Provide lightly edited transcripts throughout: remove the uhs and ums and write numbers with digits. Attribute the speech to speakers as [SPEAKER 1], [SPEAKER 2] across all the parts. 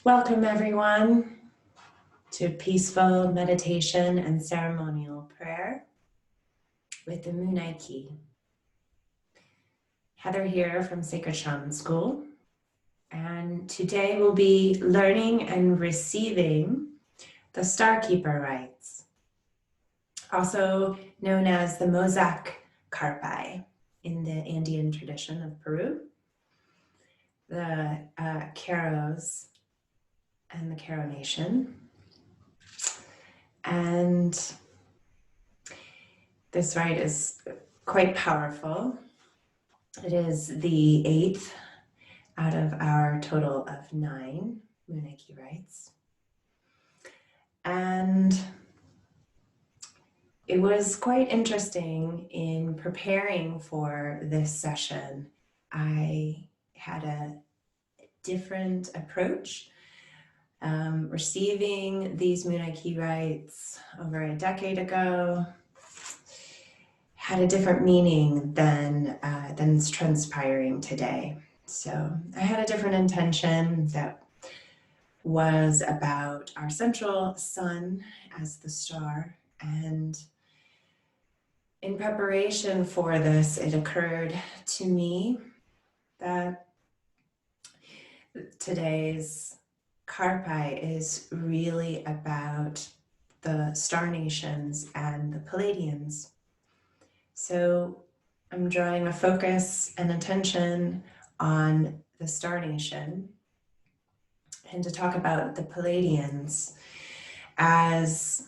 [SPEAKER 1] Welcome everyone to peaceful meditation and ceremonial prayer with the Munay-Ki. Heather here from Sacred Shaman School, and today we'll be learning and receiving the Starkeeper rites, also known as the Mozak karpay in the Andean tradition of Peru, the Caros and the Caro Nation. And this rite is quite powerful. It is the 8th out of our total of 9 Munay-Ki rites. And it was quite interesting in preparing for this session. I had a different approach. Receiving these Munay-Ki rites over a decade ago had a different meaning than is transpiring today. So I had a different intention that was about our central sun as the star. And in preparation for this, it occurred to me that today's karpay is really about the star nations and the Pleiadians. So I'm drawing a focus and attention on the star nation and to talk about the Pleiadians as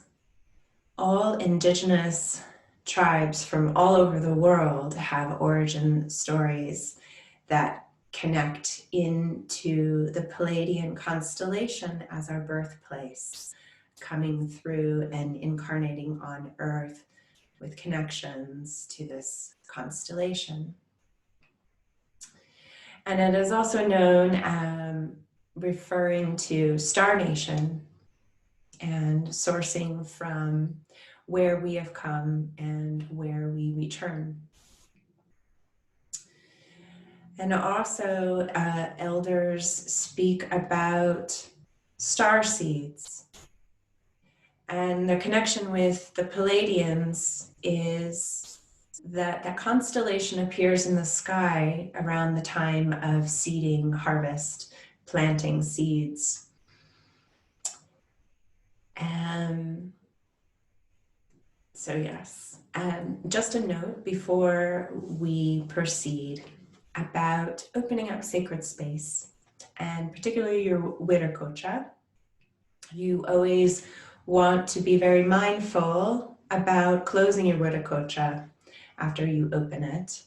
[SPEAKER 1] all indigenous tribes from all over the world have origin stories that connect into the Pleiadian constellation as our birthplace, coming through and incarnating on Earth with connections to this constellation. And it is also known referring to Star Nation and sourcing from where we have come and where we return. And also elders speak about star seeds. And their connection with the Pleiadians is that that constellation appears in the sky around the time of seeding, harvest, planting seeds. So yes, just a note before we proceed about opening up sacred space, and particularly your Wiracocha. You always want to be very mindful about closing your Wiracocha after you open it.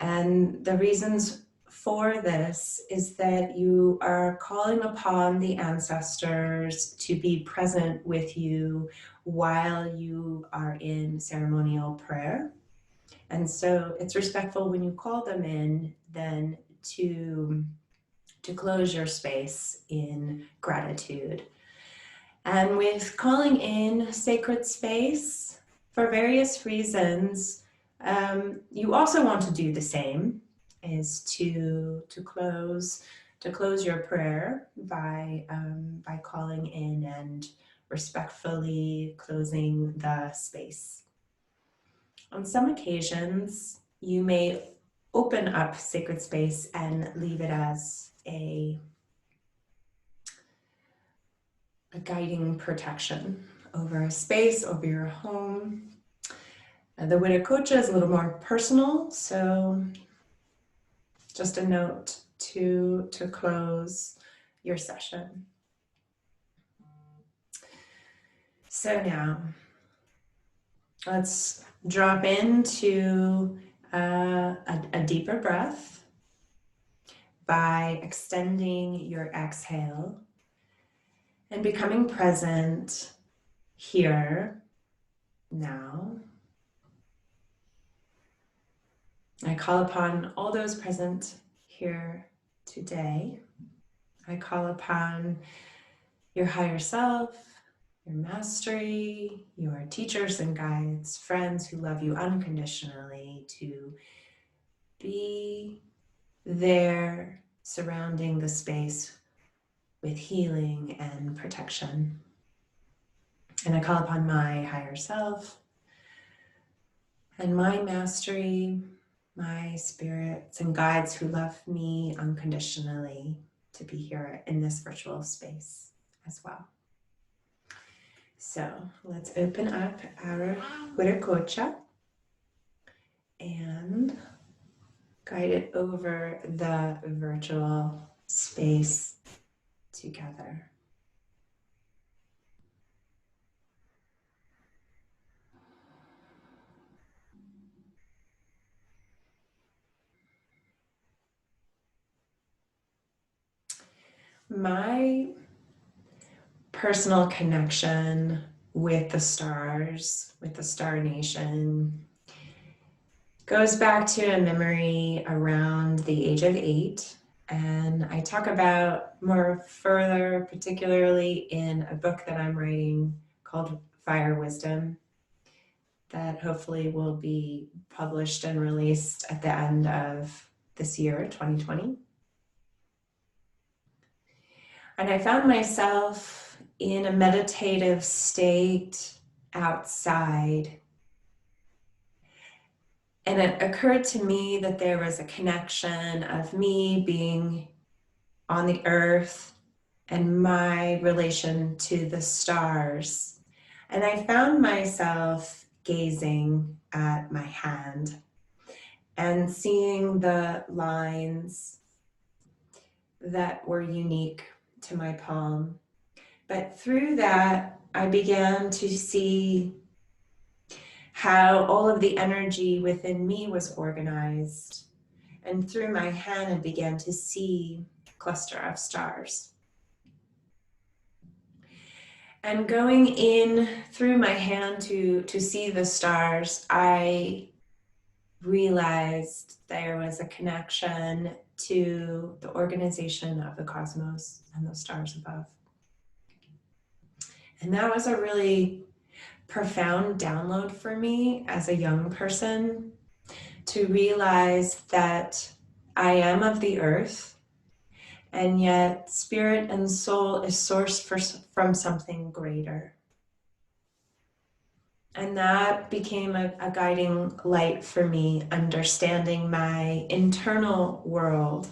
[SPEAKER 1] And the reasons for this is that you are calling upon the ancestors to be present with you while you are in ceremonial prayer. And so it's respectful when you call them in, then to close your space in gratitude. And with calling in sacred space, for various reasons, you also want to do the same, is to close your prayer by calling in and respectfully closing the space. On some occasions, you may open up sacred space and leave it as a guiding protection over a space, over your home. The Wiracocha is a little more personal, so just a note to close your session. So now, let's drop into a deeper breath by extending your exhale and becoming present here, now. I call upon all those present here today. I call upon your higher self, your mastery, your teachers and guides, friends who love you unconditionally, to be there surrounding the space with healing and protection. And I call upon my higher self and my mastery, my spirits and guides who love me unconditionally to be here in this virtual space as well. So let's open up our Wiracocha and guide it over the virtual space together. My personal connection with the stars, with the Star Nation, goes back to a memory around the age of 8. And I talk about more further, particularly in a book that I'm writing called Fire Wisdom, that hopefully will be published and released at the end of this year, 2020. And I found myself in a meditative state outside. And it occurred to me that there was a connection of me being on the earth and my relation to the stars. And I found myself gazing at my hand and seeing the lines that were unique to my palm. But through that, I began to see how all of the energy within me was organized. And through my hand, I began to see a cluster of stars. And going in through my hand to see the stars, I realized there was a connection to the organization of the cosmos and the stars above. And that was a really profound download for me as a young person, to realize that I am of the earth, and yet spirit and soul is sourced from something greater. And that became a guiding light for me, understanding my internal world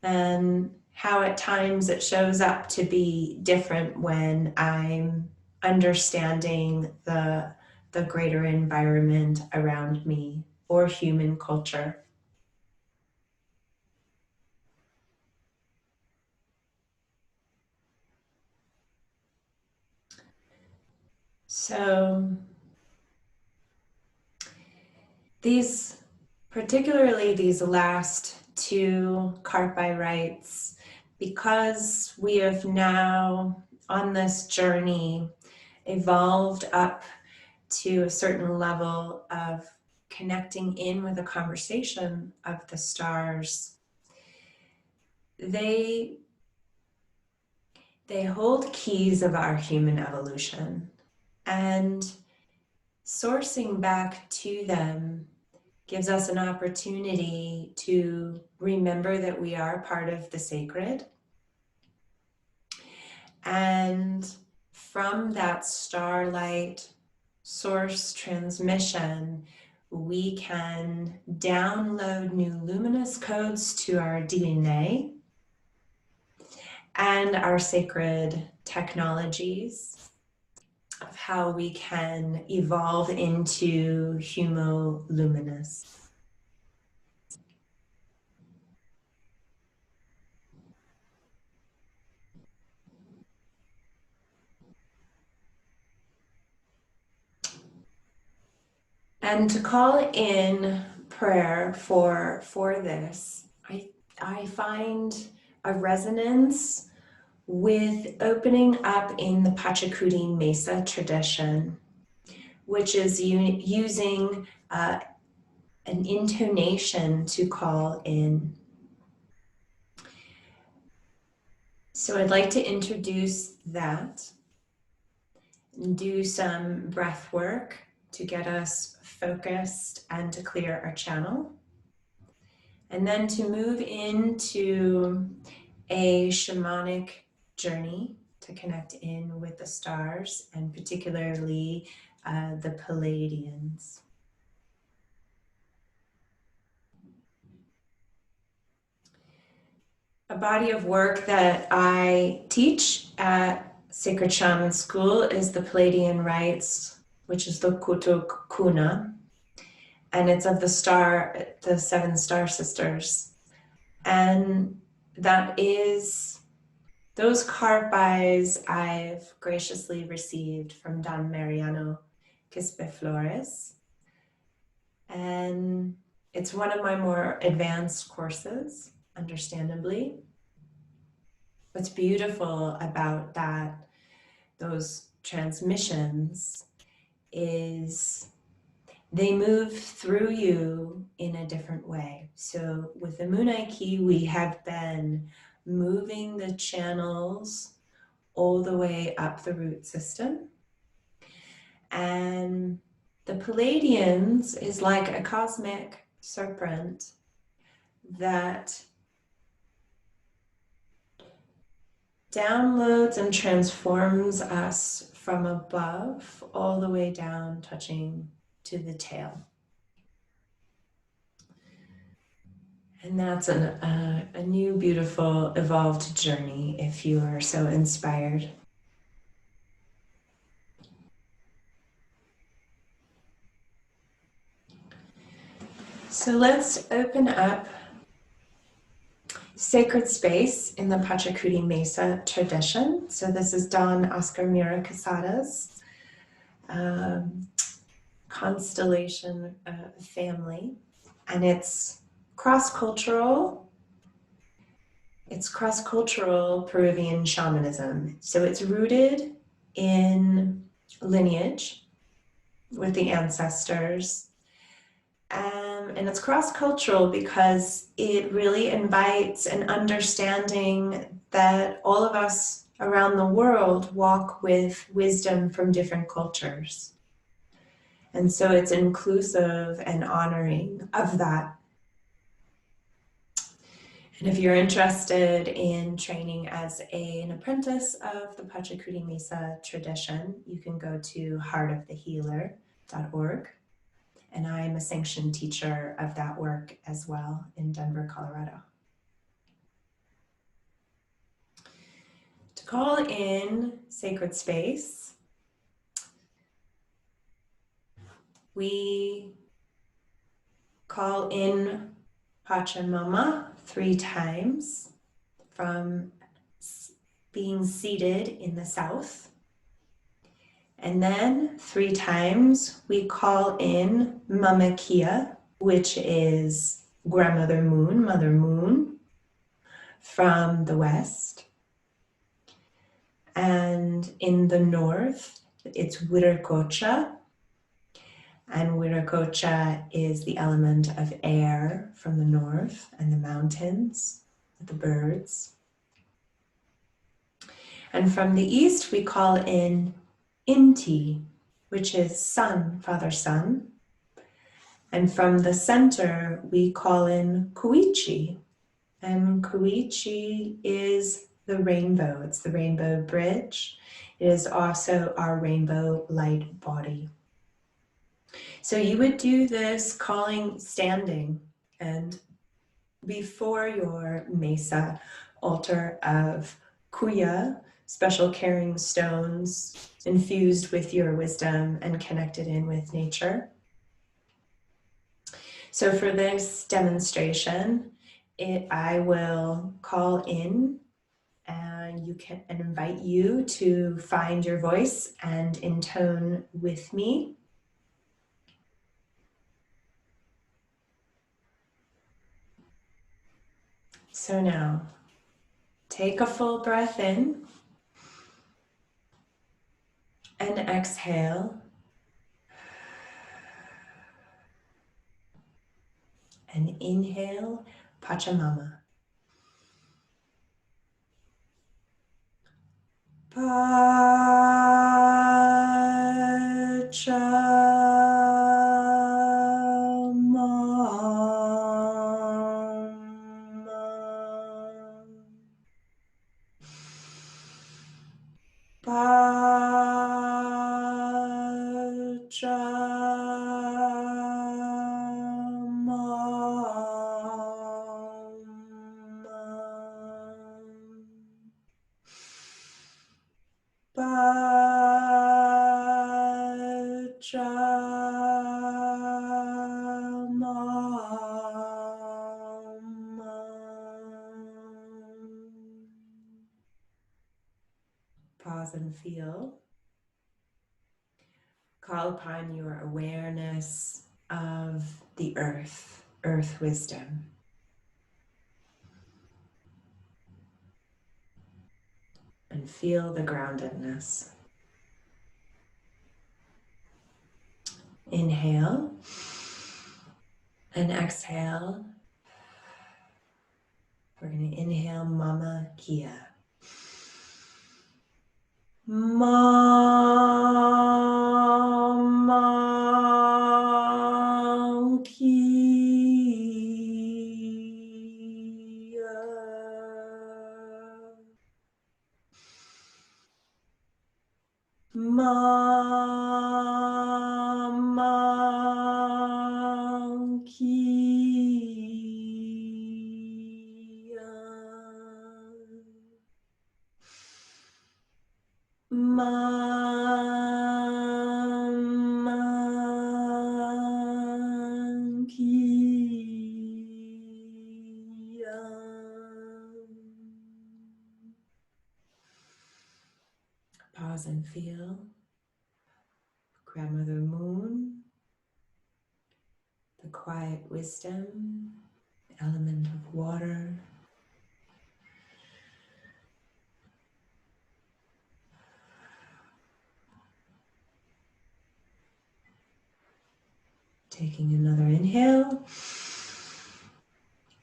[SPEAKER 1] and how at times it shows up to be different when I'm understanding the greater environment around me or human culture. So particularly these last 2 karpay rites, because we have now on this journey evolved up to a certain level of connecting in with a conversation of the stars, they hold keys of our human evolution, and sourcing back to them gives us an opportunity to remember that we are part of the sacred. And from that starlight source transmission, we can download new luminous codes to our DNA and our sacred technologies of how we can evolve into homo luminous. And to call in prayer for this, I find a resonance with opening up in the Pachacuti Mesa tradition, which is using an intonation to call in. So I'd like to introduce that and do some breath work to get us focused and to clear our channel. And then to move into a shamanic journey to connect in with the stars, and particularly the Pleiadians. A body of work that I teach at Sacred Shaman School is the Pleiadian Rites, which is the Kutuk Kuna, and it's of the 7 star sisters. And that is those karpays I've graciously received from Don Mariano Quispe Flores. And it's one of my more advanced courses, understandably. What's beautiful about those transmissions is they move through you in a different way. So with the Munay-Ki, we have been moving the channels all the way up the root system. And the Pleiadians is like a cosmic serpent that downloads and transforms us from above all the way down, touching to the tail. And that's a new, beautiful, evolved journey if you are so inspired. So let's open up sacred space in the Pachacuti Mesa tradition. So this is Don Oscar Mira Quesada's constellation family, and it's cross-cultural. It's cross-cultural Peruvian shamanism. So it's rooted in lineage with the ancestors. And it's cross-cultural because it really invites an understanding that all of us around the world walk with wisdom from different cultures. And so it's inclusive and honoring of that. And if you're interested in training as an apprentice of the Pachacuti Mesa tradition, you can go to heartofthehealer.org. And I'm a sanctioned teacher of that work as well in Denver, Colorado. To call in sacred space, we call in Pachamama 3 times from being seated in the south. And then 3 times we call in Mama Kia, which is Grandmother Moon, Mother Moon, from the west. And in the north, it's Wirikocha. And Wirikocha is the element of air from the north, and the mountains, the birds. And from the east, we call in Inti, which is sun, Father Sun. And from the center, we call in Kuichi. And Kuichi is the rainbow. It's the rainbow bridge. It is also our rainbow light body. So you would do this calling standing and before your mesa altar of kuya, special caring stones infused with your wisdom and connected in with nature. So for this demonstration, I will call in and invite you to find your voice and intone with me. So now, take a full breath in and exhale. And inhale, Pachamama. Pachamama. Pause and feel. Call upon your awareness of the earth, earth wisdom. And feel the groundedness. Inhale and exhale. We're going to inhale Mama Kia. Mama Kia. Mama Kia. Munay-Ki. Pause and feel. Grandmother Moon, the quiet wisdom, element of water. Taking another inhale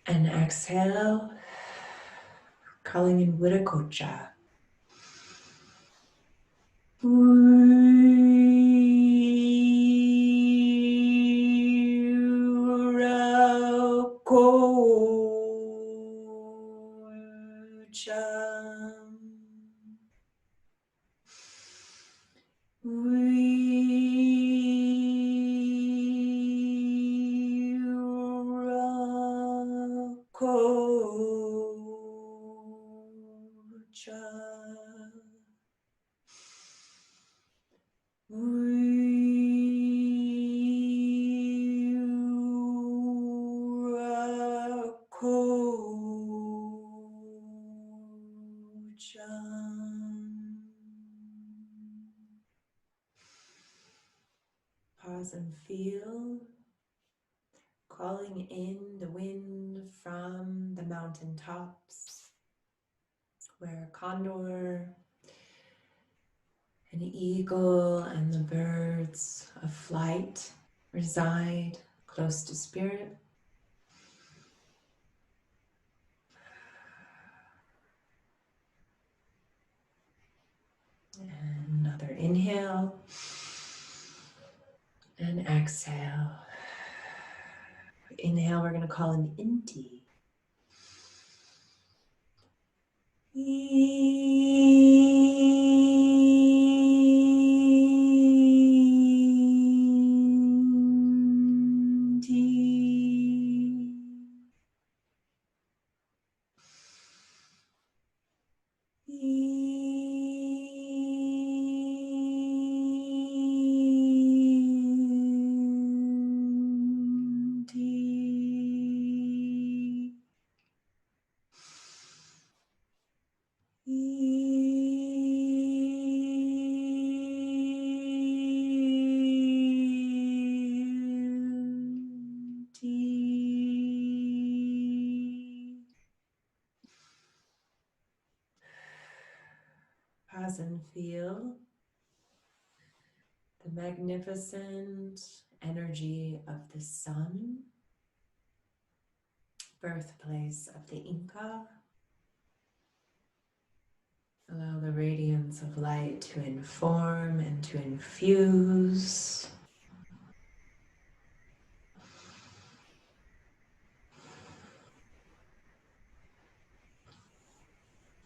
[SPEAKER 1] and exhale, calling in Wiracocha. Pause and feel, calling in the wind from the mountain tops, where a condor, an eagle, and the birds of flight reside close to spirit. And another inhale and exhale. Inhale, we're going to call in Inti. Pause and feel the magnificent energy of the sun, birthplace of the Inca. Allow the radiance of light to inform and to infuse.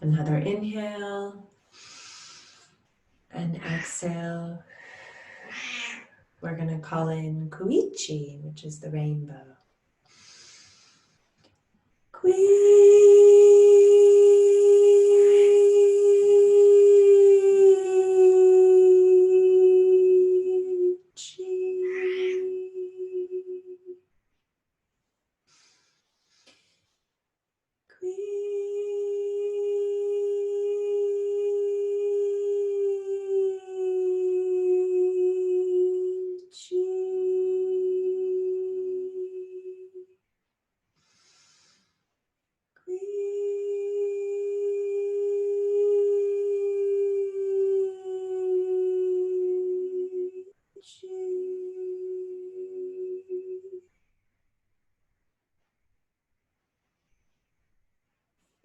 [SPEAKER 1] Another inhale And exhale, we're going to call in Koichi, which is the rainbow.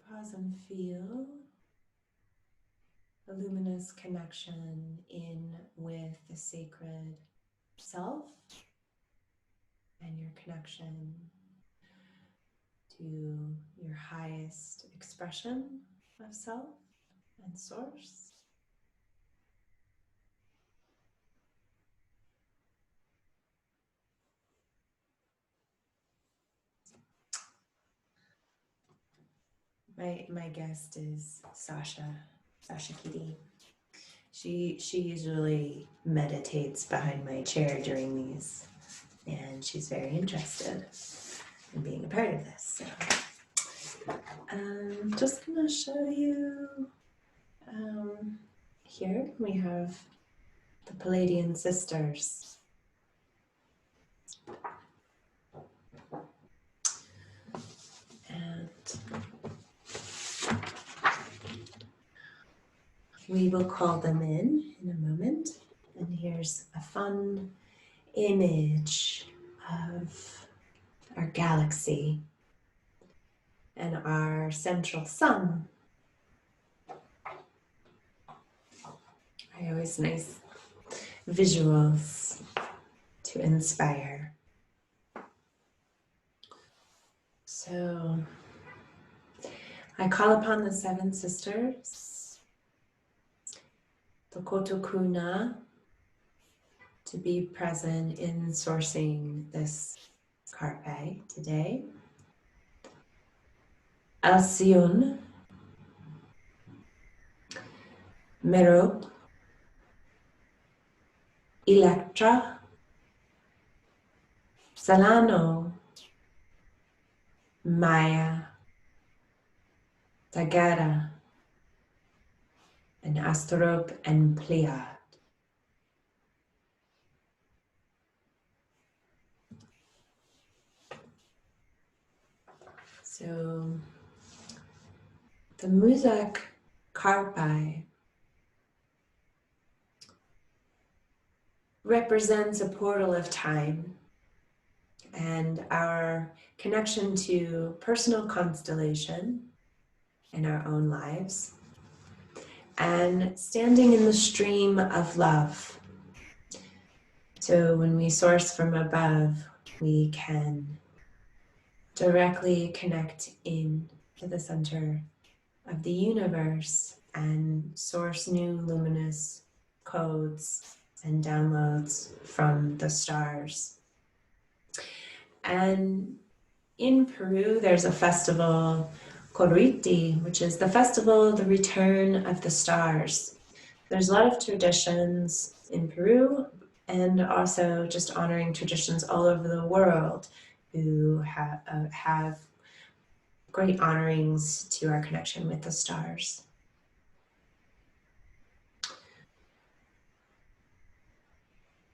[SPEAKER 1] Pause and feel a luminous connection in with the sacred self and your connection to your highest expression of self and source. My guest is Sasha Kitty. She usually meditates behind my chair during these, and she's very interested in being a part of this. So I'm just gonna show you. Here we have the Palladian sisters. And we will call them in a moment. And here's a fun image of our galaxy and our central sun. I always nice visuals to inspire. So I call upon the seven sisters, the Kotokuna, to be present in sourcing this karpay today. Alcyone, Merope, Electra, Solano, Maya, Tagara, and Astarope and Pleiad. So the Muzak karpay represents a portal of time and our connection to personal constellation in our own lives and standing in the stream of love. So when we source from above, we can directly connect in to the center of the universe and source new luminous codes and downloads from the stars. And in Peru, there's a festival called Rite, which is the festival, the return of the stars. There's a lot of traditions in Peru and also just honoring traditions all over the world who have great honorings to our connection with the stars.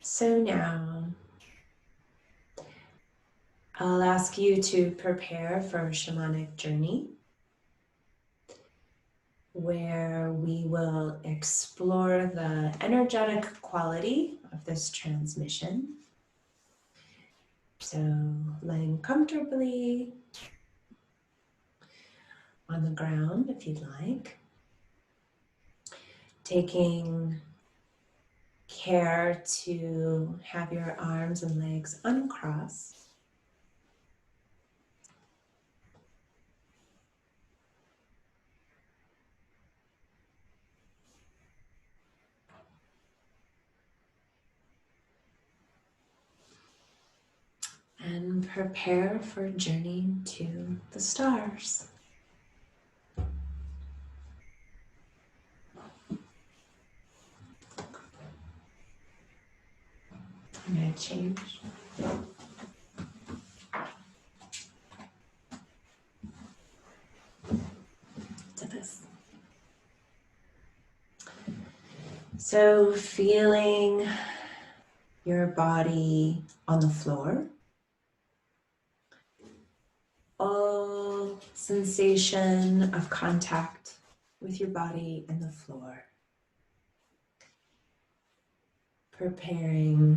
[SPEAKER 1] So now, I'll ask you to prepare for a shamanic journey where we will explore the energetic quality of this transmission. So laying comfortably on the ground if you'd like. Taking care to have your arms and legs uncrossed. prepare for a journey to the stars. I'm going to change. To this. So feeling your body on the floor, all sensation of contact with your body and the floor. Preparing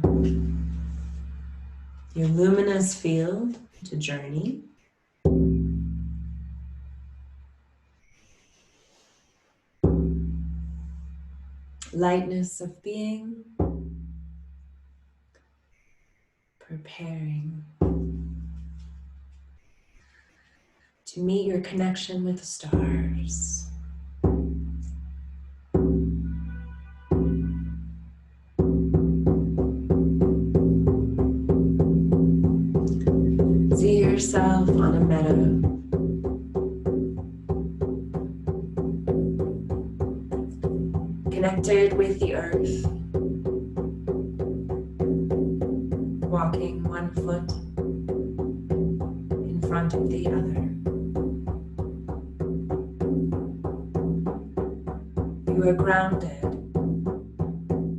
[SPEAKER 1] your luminous field to journey. Lightness of being. Preparing to meet your connection with the stars. See yourself on a meadow. Connected with the earth. Walking one foot in front of the other. You are grounded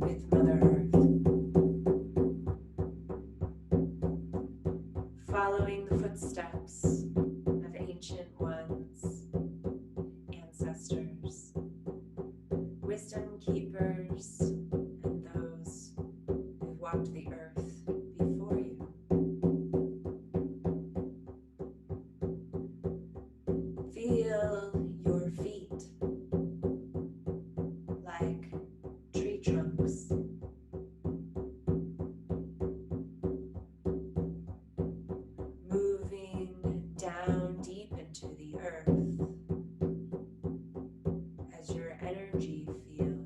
[SPEAKER 1] with Mother Earth. Following the footsteps of ancient ones, ancestors, wisdom keepers, and those who walked the earth before you. Feel your feet like tree trunks. Moving down deep into the earth as your energy field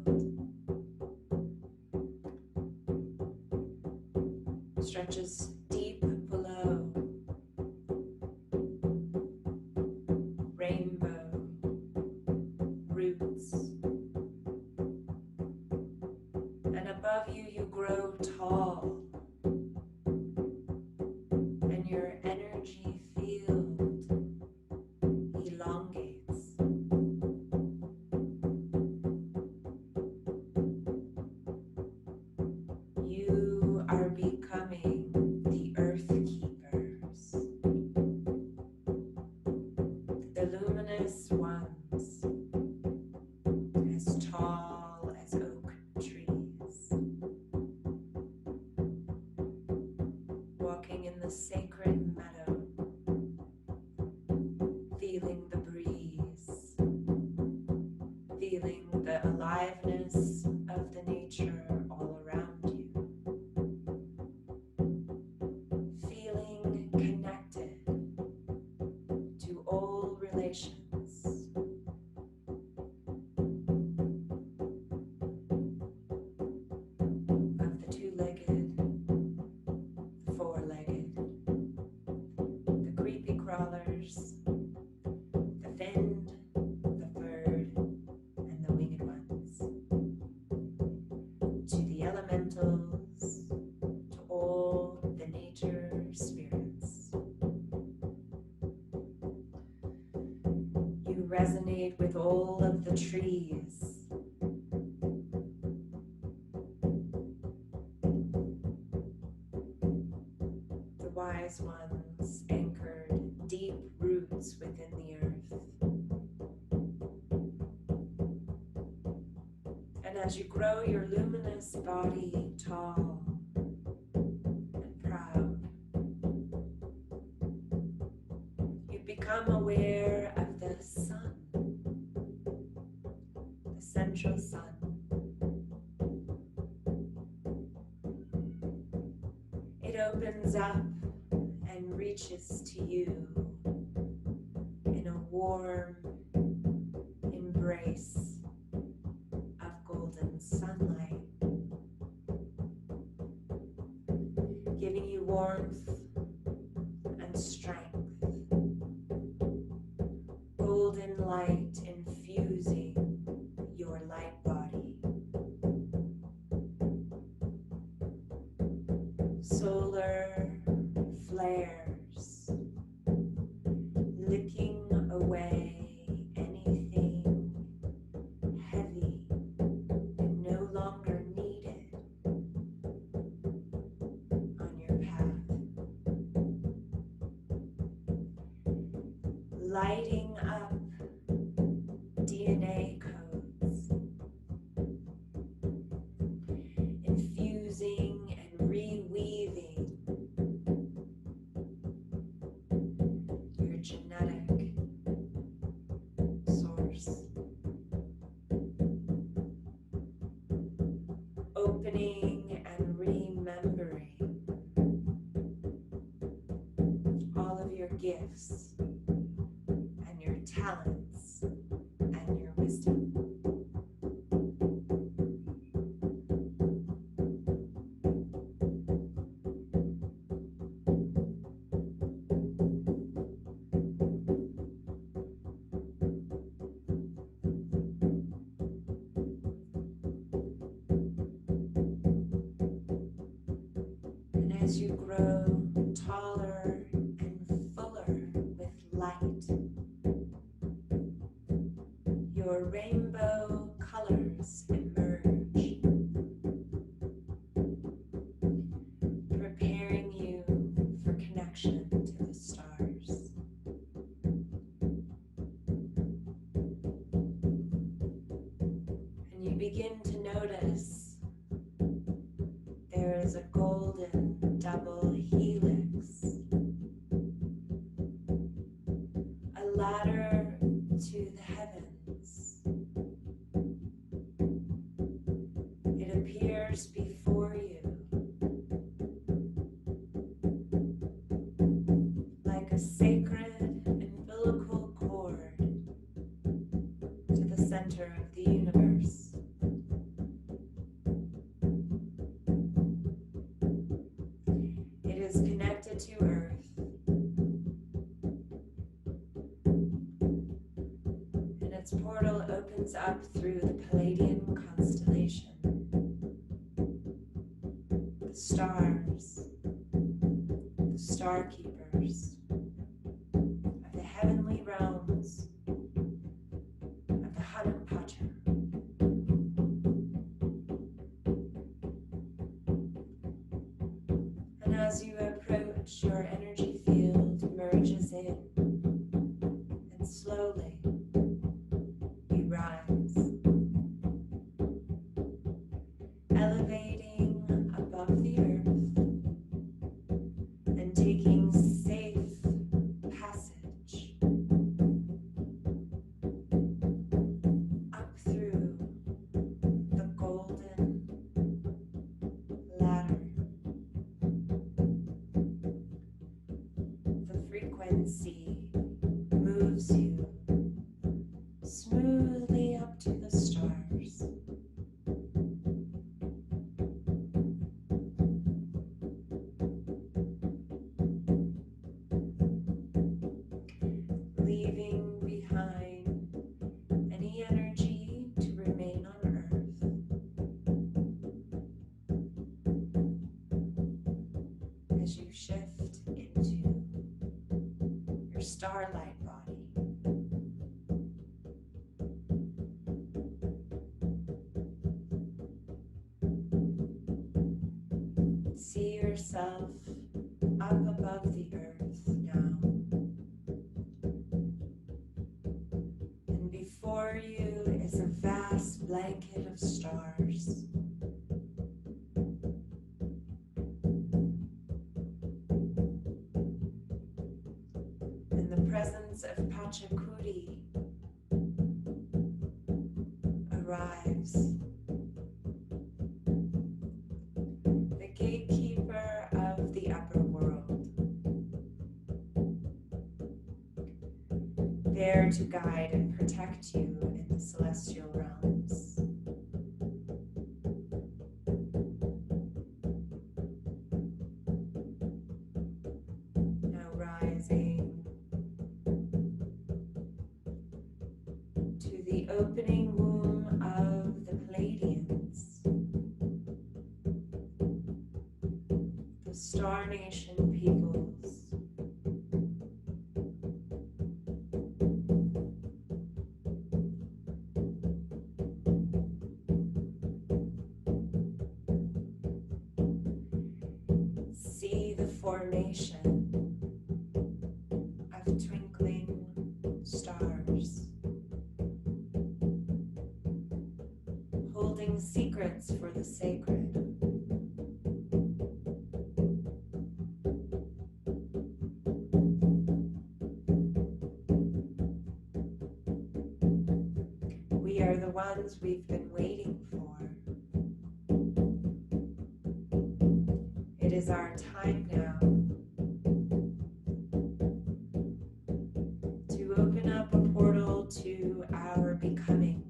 [SPEAKER 1] stretches deep below. Rainbow roots. And above you, you grow tall. And your energy field elongates. You are becoming the Earth Keepers, the luminous ones, as tall as oak trees, walking in the sacred meadow, feeling the breeze, feeling the aliveness of the nature all around you, feeling connected to all relations, of the two-legged, the four-legged, the creepy crawlers, the finned, the furred, and the winged ones, to the elementals, to all the nature spirits. You resonate with all of the trees, the wise ones anchored deep roots within the earth. And as you grow your luminous body tall and proud, you become aware of the sun, the central sun. It opens up and reaches to you in a warm embrace of golden sunlight, giving you warmth golden light infusing your light body. Solar flares, licking away anything heavy and no longer needed on your path. Lighting up DNA codes, infusing and reweaving your genetic source, opening and remembering all of your gifts and your talents and your wisdom. And as you grow taller and fuller with light, your rainbow colors emerge, preparing you for connection to the stars. And you begin to notice there is a golden double helix, a ladder to the heavens. It appears before you like a sacred umbilical cord to the center of the universe. It is connected to Earth, and its portal opens up through the Palladian constellation. The stars, the Starkeepers of the heavenly realms of the homo. And as you approach, your energy field merges in, and slowly you rise, elevating above the earth and taking safe passage up through the golden ladder. The frequency moves you smoothly up to the stars. Leaving behind any energy to remain on Earth. As you shift into your starlight body. See yourself up above the earth now. And before you is a vast blanket of stars. And the presence of Pachacuri arrives. The gatekeeper of the upper world, there to guide and protect you in the celestial realms. Now rising the opening womb of the Palladians, the Star Nation peoples. See the formation of twinkling stars, holding secrets for the sacred. We are the ones we've been waiting for. It is our time now to open up a portal to our becoming.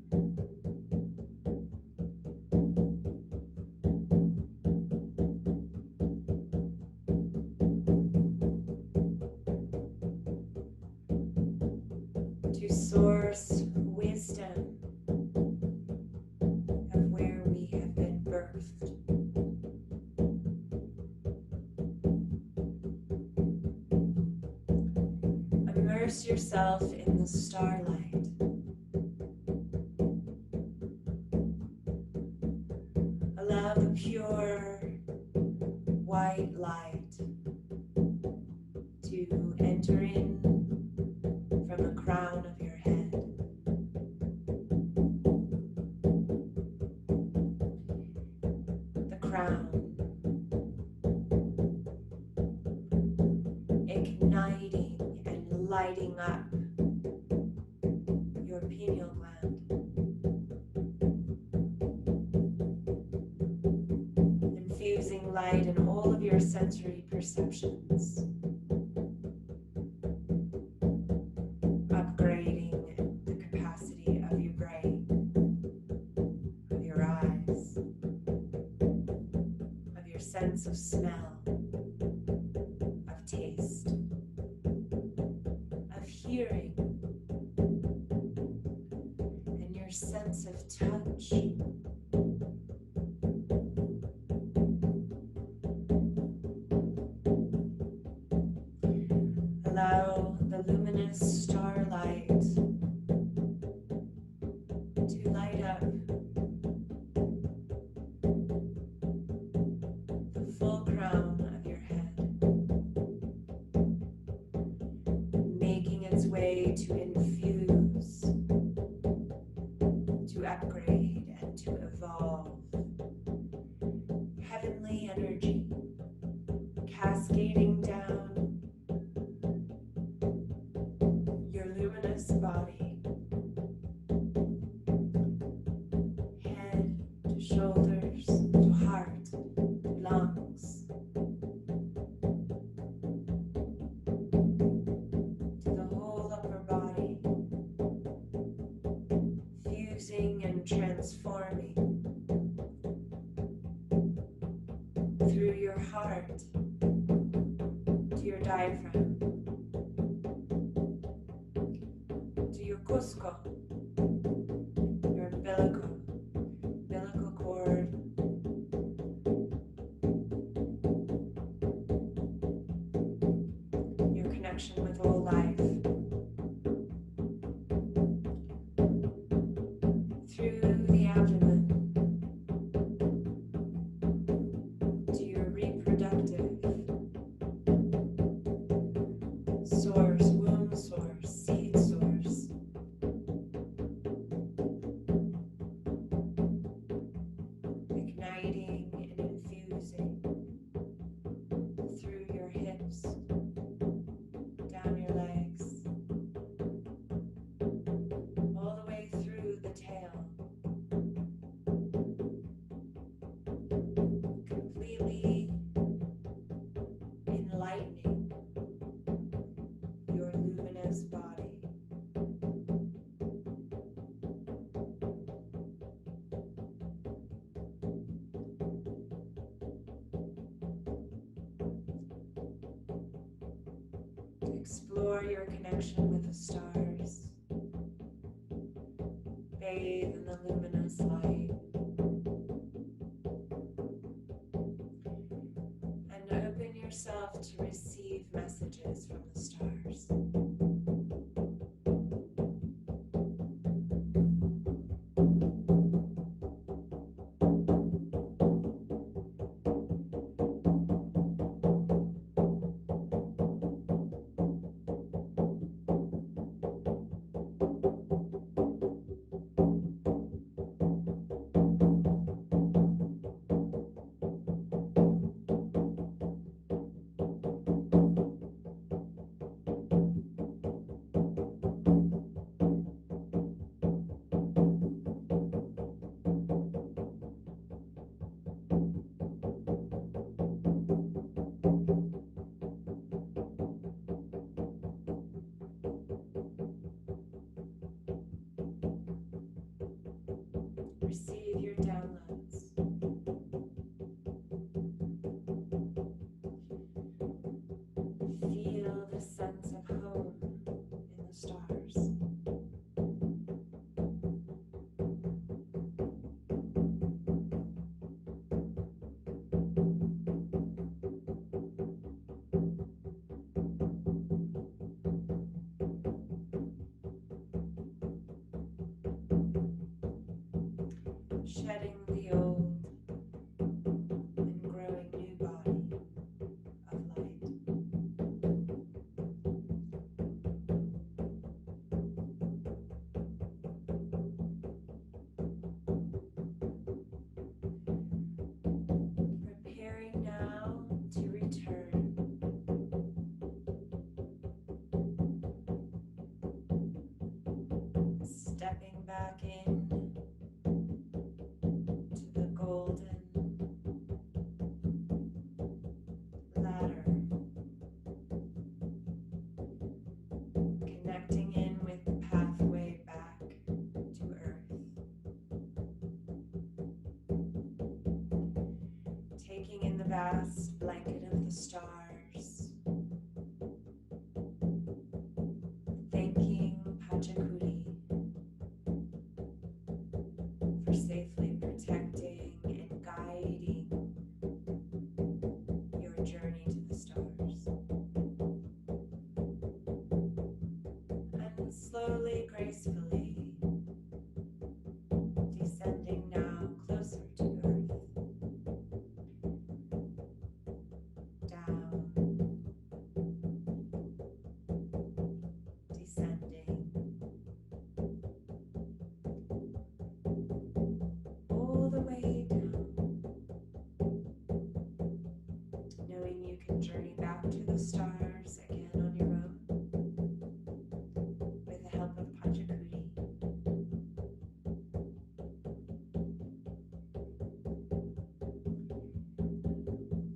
[SPEAKER 1] To source wisdom of where we have been birthed. Immerse yourself in the starlight. Allow the pure white light to enter in from the crown of your head. The crown, igniting and lighting up your pineal gland, infusing light in all of your sensory perceptions, upgrading the capacity of your brain, of your eyes, of your sense of smell, of taste, of hearing, and your sense of touch. Allow the luminous starlight to light up the full crown of your head, making its way to infuse, to upgrade, and to evolve heavenly energy cascading down your luminous body, head to shoulders to heart to lungs, to the whole upper body, fusing and transforming through your heart to your diaphragm, to your cusco, your umbilical cord, your connection with all life, through the abdomen to your reproductive source, womb source, seed source. Igniting and infusing through your hips, down your legs, all the way through the tail, completely enlightening your luminous body. Explore your connection with the stars. bathe in the luminous light and open yourself to receive messages from the stars. Receive your downloads. Feel the sense of home in the stars. Shedding the old and growing new body of light. Preparing now to return. Stepping back in to the golden ladder, connecting in with the pathway back to Earth, taking in the vast blanket of the stars, thanking Pachakudi for safely protecting and guiding your journey to the stars. And slowly, gracefully, descending now closer to Earth, down, descending, all the way down, knowing you can journey back to the stars again on your own with the help of Pachakudi.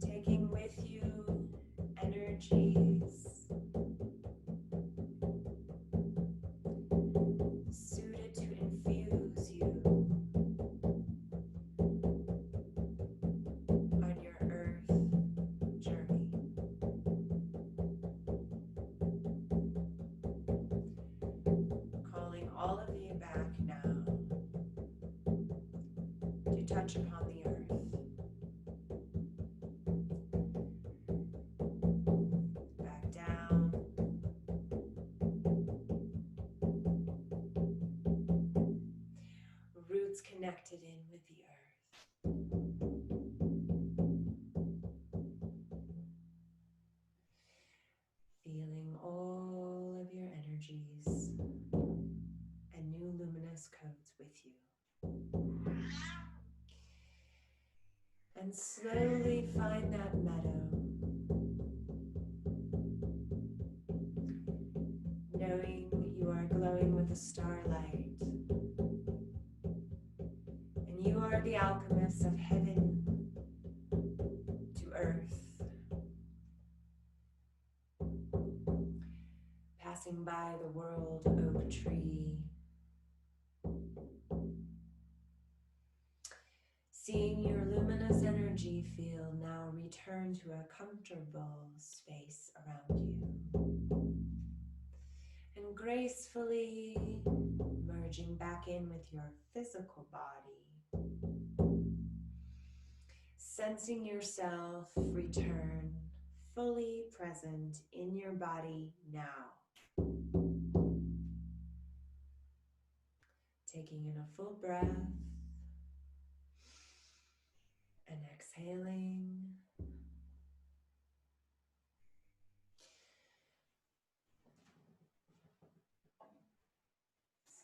[SPEAKER 1] Taking with you energies suited to infuse you on your Earth journey. Calling all of you back now to touch upon the Earth. Back down. Roots connected in with the Earth. Feeling all of your energies and new luminous codes with you. And slowly find that meadow, knowing you are glowing with the starlight, and you are the alchemist of heaven to earth, passing by the world oak tree, seeing your luminous energy field now return to a comfortable space around you, and gracefully merging back in with your physical body, sensing yourself return fully present in your body now. Taking in a full breath and exhaling.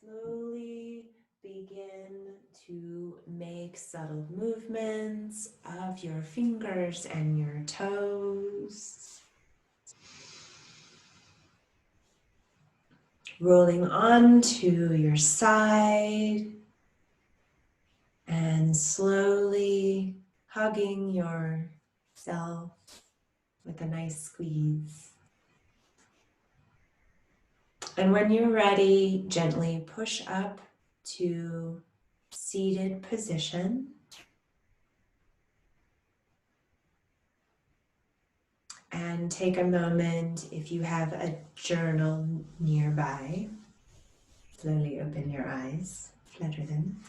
[SPEAKER 1] Slowly begin to make subtle movements of your fingers and your toes. Rolling onto your side and slowly hugging yourself with a nice squeeze. And when you're ready, gently push up to seated position. And take a moment, if you have a journal nearby, slowly open your eyes, flutter them,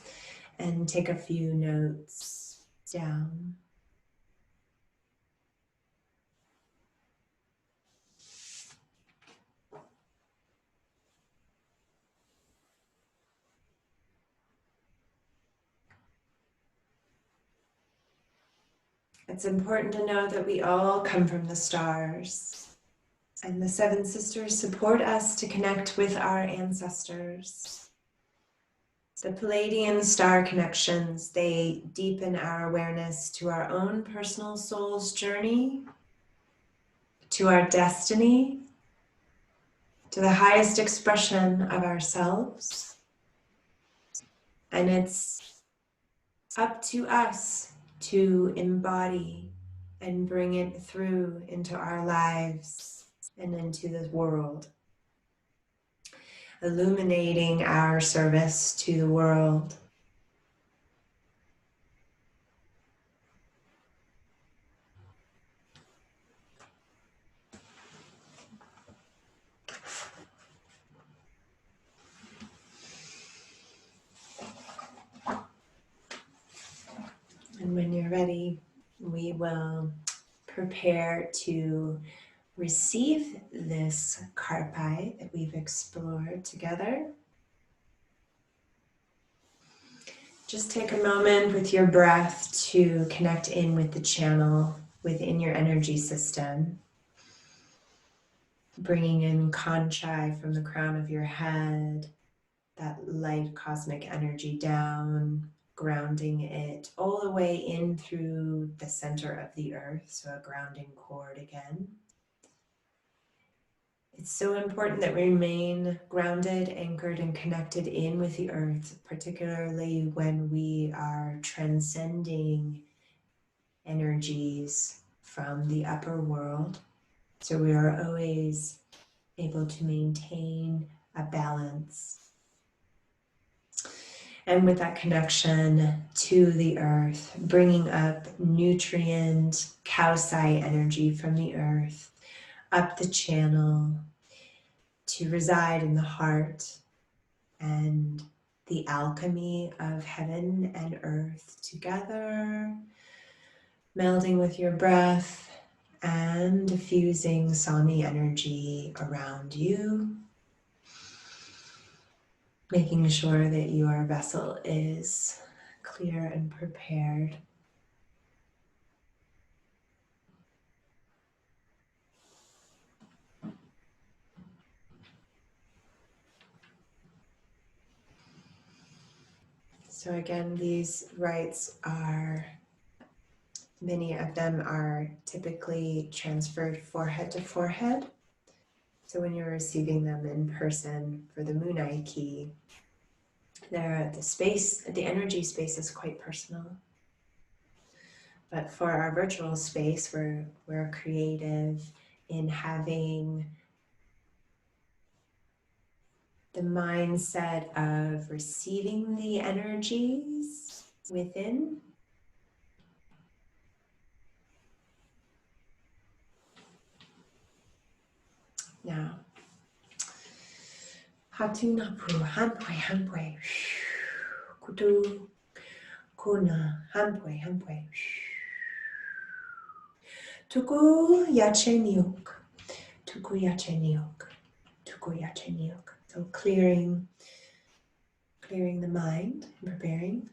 [SPEAKER 1] and take a few notes down. It's important to know that we all come from the stars, and the Seven Sisters support us to connect with our ancestors. The Palladian star connections, they deepen our awareness to our own personal soul's journey, to our destiny, to the highest expression of ourselves. And it's up to us to embody and bring it through into our lives and into the world, illuminating our service to the world. And when you're ready, we will prepare to receive this karpay that we've explored together. Just take a moment with your breath to connect in with the channel within your energy system. Bringing in kanchai from the crown of your head, that light cosmic energy down, grounding it all the way in through the center of the earth, so a grounding cord again. It's so important that we remain grounded, anchored, and connected in with the earth, particularly when we are transcending energies from the upper world. So we are always able to maintain a balance. And with that connection to the earth, bringing up nutrient, calcite energy from the earth, up the channel to reside in the heart and the alchemy of heaven and earth together, melding with your breath and diffusing Sami energy around you, making sure that your vessel is clear and prepared. So again, these rites are, many of them are typically transferred forehead to forehead. So when you're receiving them in person for the Munay-Ki, the energy space is quite personal. But for our virtual space, we're creative in having the mindset of receiving the energies within. Now, Hatunapu, hampwe, hampwe. Kutu, kuna, hampwe, hampwe. Tuku yache niok. Tuku yache niok. Tuku yache niok. So clearing the mind, preparing.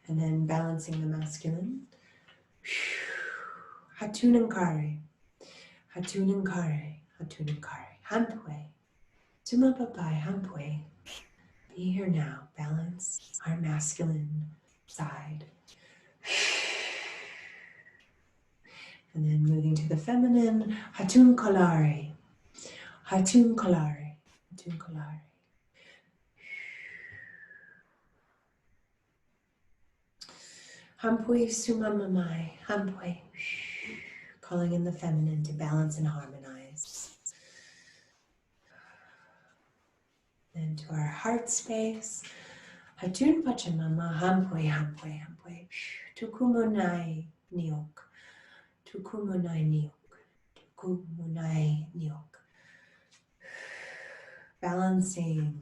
[SPEAKER 1] And then balancing the masculine. Hatunankare. Hatunankare. Hatunankare. Hampwe. Sumapapai hampwe. Be here now. Balance our masculine side. And then moving to the feminine. Hatun kolare. Hatun kolare. Hatun kolare. Hampwe sumamamai. Hampwe. Calling in the feminine to balance and harmonize. Then to our heart space. Hatun pachamama. Hampwe, hampwe, hampwe. Tukumunai niok. Tukumunai niok. Tukumunai niok. Balancing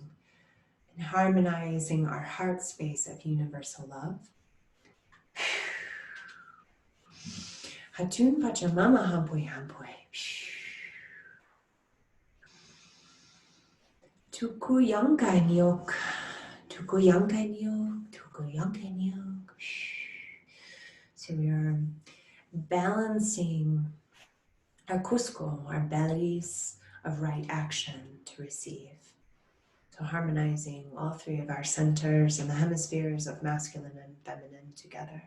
[SPEAKER 1] and harmonizing our heart space of universal love. Hatun pachamama hampwe hampwe. Tuku yankai niok. Tuku yankai niok. Tuku yankai niok. So we are balancing our kusko, our bellies of right action to receive. So harmonizing all three of our centers and the hemispheres of masculine and feminine together.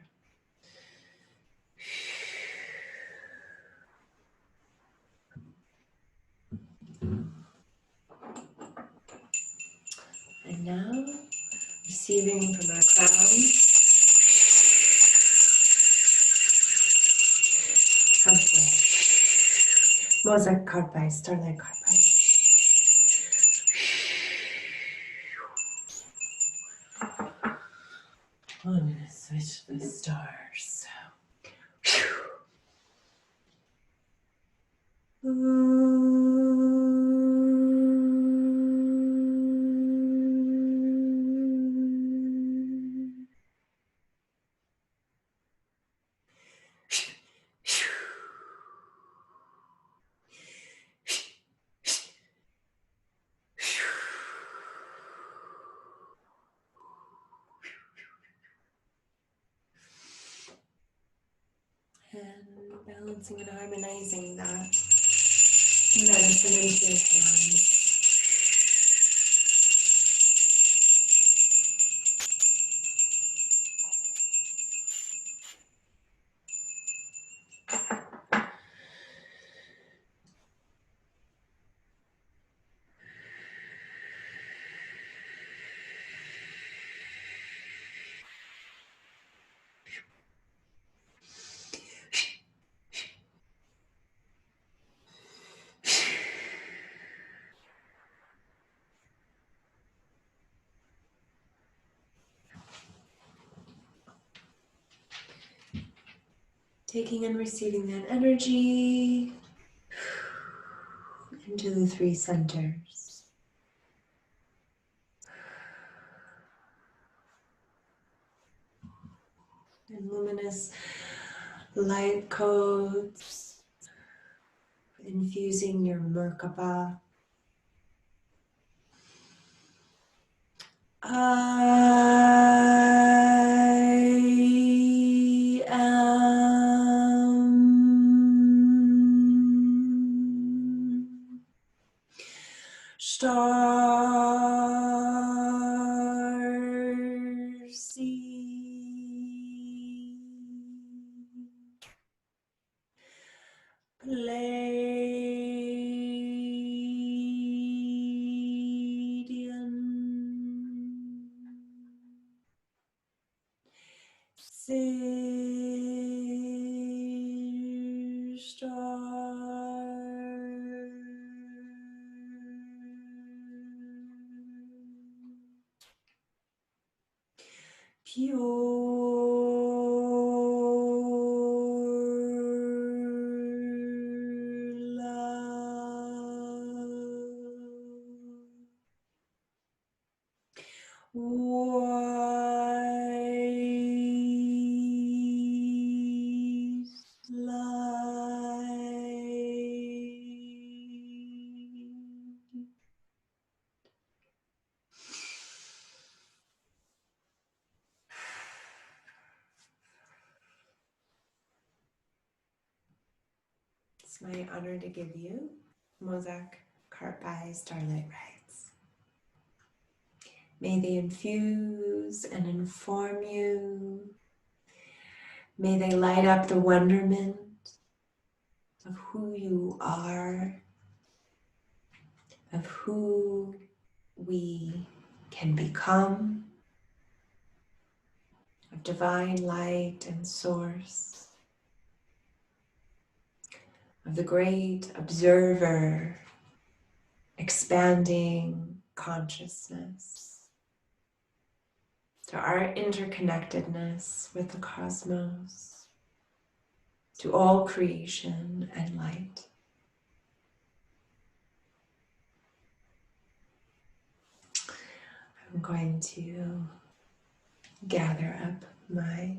[SPEAKER 1] And now, receiving from our crown. Halfway. Mosaic karpay, starlight karpay. I'm going to switch the stars. And balancing and harmonizing that medicine into your hands. Taking and receiving that energy into the three centers. And luminous light codes, infusing your Merkaba. I am Starseed Palladian Star pure love. white light. It's my honor to give you Mozak Karpay Starlight Rites. May they infuse and inform you. May they light up the wonderment of who you are, of who we can become, of divine light and source, of the great observer, expanding consciousness, to our interconnectedness with the cosmos, to all creation and light. I'm going to gather up my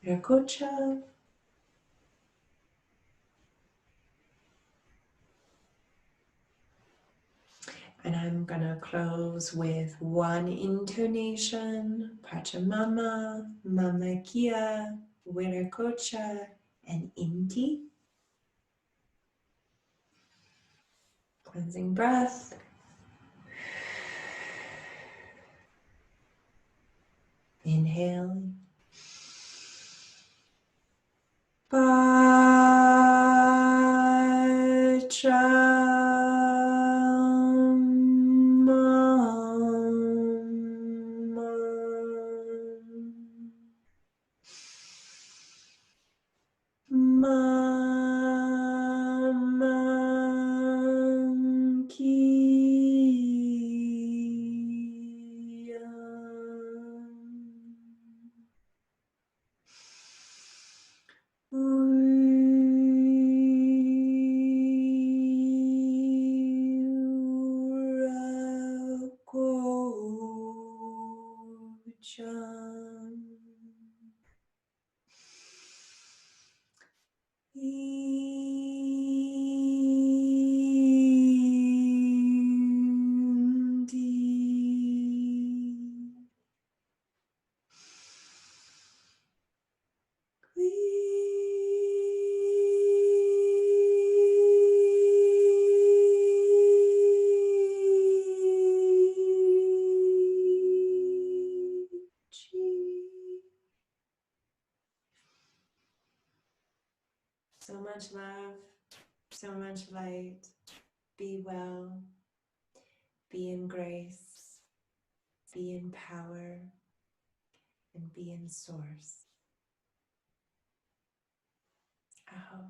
[SPEAKER 1] rakocha. And I'm gonna close with one intonation, Pachamama, Munay-Ki, Wiracocha, and Inti. Cleansing breath. Inhale. So much love, so much light. Be well, be in grace, be in power, and be in source. Aho.